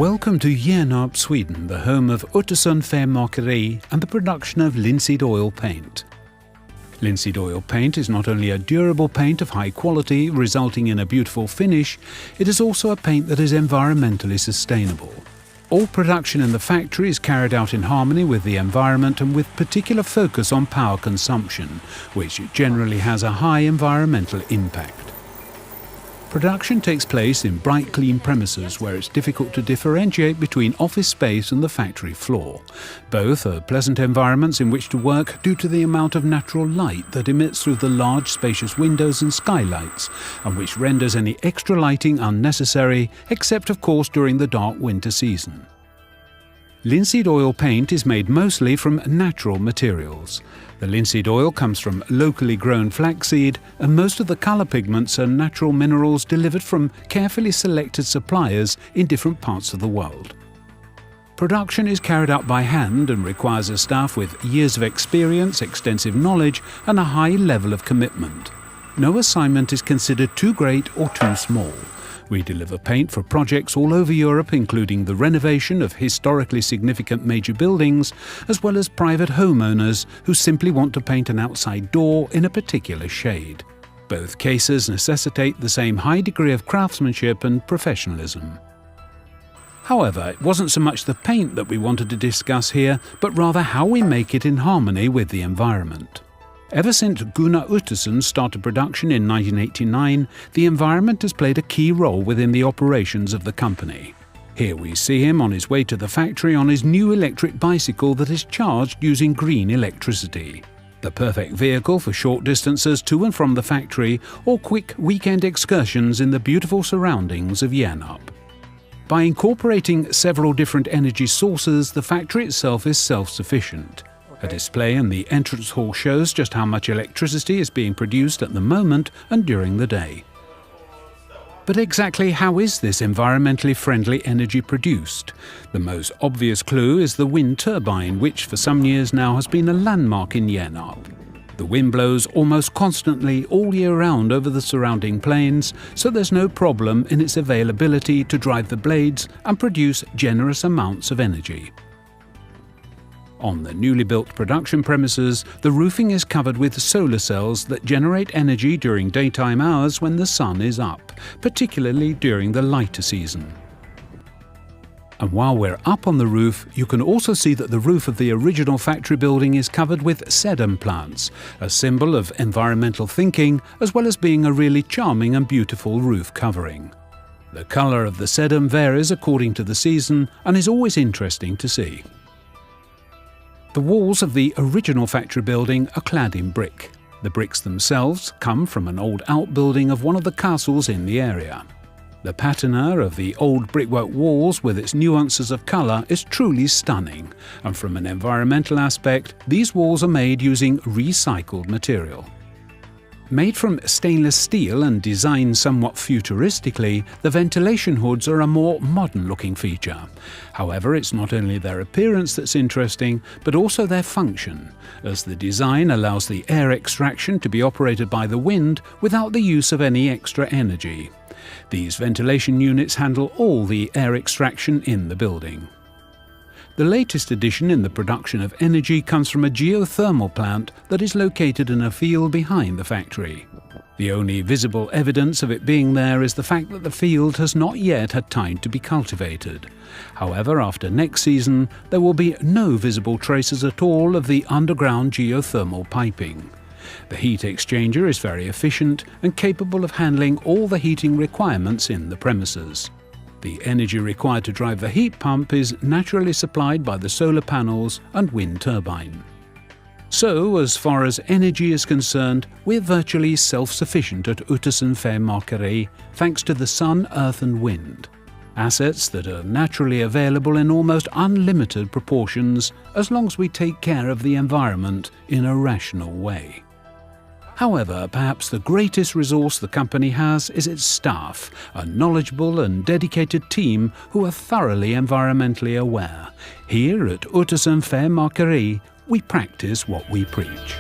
Welcome to Hjärnarp, Sweden, the home of Utterson Färgmakeri and the production of linseed oil paint. Linseed oil paint is not only a durable paint of high quality, resulting in a beautiful finish, it is also a paint that is environmentally sustainable. All production in the factory is carried out in harmony with the environment and with particular focus on power consumption, which generally has a high environmental impact. Production takes place in bright, clean premises where it's difficult to differentiate between office space and the factory floor. Both are pleasant environments in which to work due to the amount of natural light that emits through the large, spacious windows and skylights, and which renders any extra lighting unnecessary, except of course during the dark winter season. Linseed oil paint is made mostly from natural materials. The linseed oil comes from locally grown flaxseed, and most of the colour pigments are natural minerals delivered from carefully selected suppliers in different parts of the world. Production is carried out by hand and requires a staff with years of experience, extensive knowledge and a high level of commitment. No assignment is considered too great or too small. We deliver paint for projects all over Europe, including the renovation of historically significant major buildings, as well as private homeowners who simply want to paint an outside door in a particular shade. Both cases necessitate the same high degree of craftsmanship and professionalism. However, it wasn't so much the paint that we wanted to discuss here, but rather how we make it in harmony with the environment. Ever since Gunnar Utterson started production in 1989, the environment has played a key role within the operations of the company. Here we see him on his way to the factory on his new electric bicycle that is charged using green electricity. The perfect vehicle for short distances to and from the factory or quick weekend excursions in the beautiful surroundings of Hjärnarp. By incorporating several different energy sources, the factory itself is self-sufficient. A display in the entrance hall shows just how much electricity is being produced at the moment and during the day. But exactly how is this environmentally friendly energy produced? The most obvious clue is the wind turbine, which for some years now has been a landmark in Hjärnarp. The wind blows almost constantly all year round over the surrounding plains, so there's no problem in its availability to drive the blades and produce generous amounts of energy. On the newly built production premises, the roofing is covered with solar cells that generate energy during daytime hours when the sun is up, particularly during the lighter season. And while we're up on the roof, you can also see that the roof of the original factory building is covered with sedum plants, a symbol of environmental thinking, as well as being a really charming and beautiful roof covering. The colour of the sedum varies according to the season and is always interesting to see. The walls of the original factory building are clad in brick. The bricks themselves come from an old outbuilding of one of the castles in the area. The patina of the old brickwork walls with its nuances of colour is truly stunning, and from an environmental aspect, these walls are made using recycled material. Made from stainless steel and designed somewhat futuristically, the ventilation hoods are a more modern-looking feature. However, it's not only their appearance that's interesting, but also their function, as the design allows the air extraction to be operated by the wind without the use of any extra energy. These ventilation units handle all the air extraction in the building. The latest addition in the production of energy comes from a geothermal plant that is located in a field behind the factory. The only visible evidence of it being there is the fact that the field has not yet had time to be cultivated. However, after next season, there will be no visible traces at all of the underground geothermal piping. The heat exchanger is very efficient and capable of handling all the heating requirements in the premises. The energy required to drive the heat pump is naturally supplied by the solar panels and wind turbine. So, as far as energy is concerned, we're virtually self-sufficient at Utterson Färgmakeri thanks to the sun, earth and wind. Assets that are naturally available in almost unlimited proportions as long as we take care of the environment in a rational way. However, perhaps the greatest resource the company has is its staff, a knowledgeable and dedicated team who are thoroughly environmentally aware. Here at Utterson Färgmakeri, we practice what we preach.